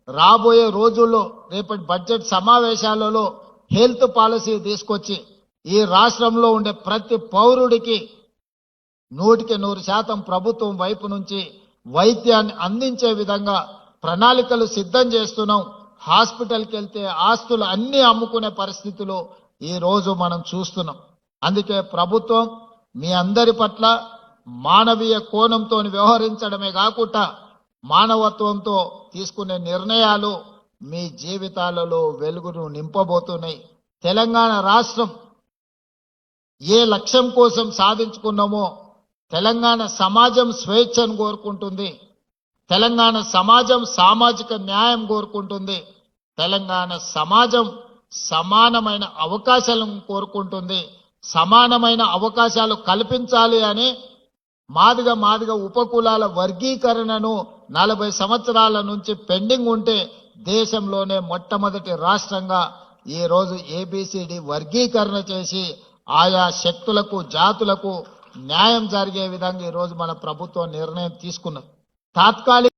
రాబోయే రోజుల్లో రేపటి బడ్జెట్ సమావేశాలలో హెల్త్ పాలసీ తీసుకొచ్చి ఈ రాష్ట్రంలో ఉండే ప్రతి పౌరుడికి 100% ప్రభుత్వం వైపు నుంచి వైద్యాన్ని అందించే విధంగా ప్రణాళికలు సిద్ధం చేస్తున్నాం. హాస్పిటల్కి వెళ్తే ఆస్తులు అన్నీ అమ్ముకునే పరిస్థితులు ఈ రోజు మనం చూస్తున్నాం. అందుకే ప్రభుత్వం మీ అందరి పట్ల మానవీయ కోణంతో వ్యవహరించడమే కాకుండా మానవత్వంతో తీసుకునే నిర్ణయాలు మీ జీవితాలలో వెలుగును నింపబోతున్నాయి. తెలంగాణ రాష్ట్రం ఏ లక్ష్యం కోసం సాధించుకున్నామో తెలంగాణ సమాజం స్వేచ్ఛను కోరుకుంటుంది. తెలంగాణ సమాజం సామాజిక న్యాయం కోరుకుంటుంది. తెలంగాణ సమాజం సమానమైన అవకాశాలను కోరుకుంటుంది. సమానమైన అవకాశాలు కల్పించాలి అని మాదిగ ఉపకులాల వర్గీకరణను 40 సంవత్సరాల నుంచి పెండింగ్ ఉంటే దేశంలోనే మొట్టమొదటి రాష్ట్రంగా ఈ రోజు ఏబిసిడి వర్గీకరణ చేసి ఆయా శక్తులకు జాతులకు న్యాయం జరిగే విధంగా ఈ రోజు మన ప్రభుత్వం నిర్ణయం తీసుకున్నది. తాత్కాలిక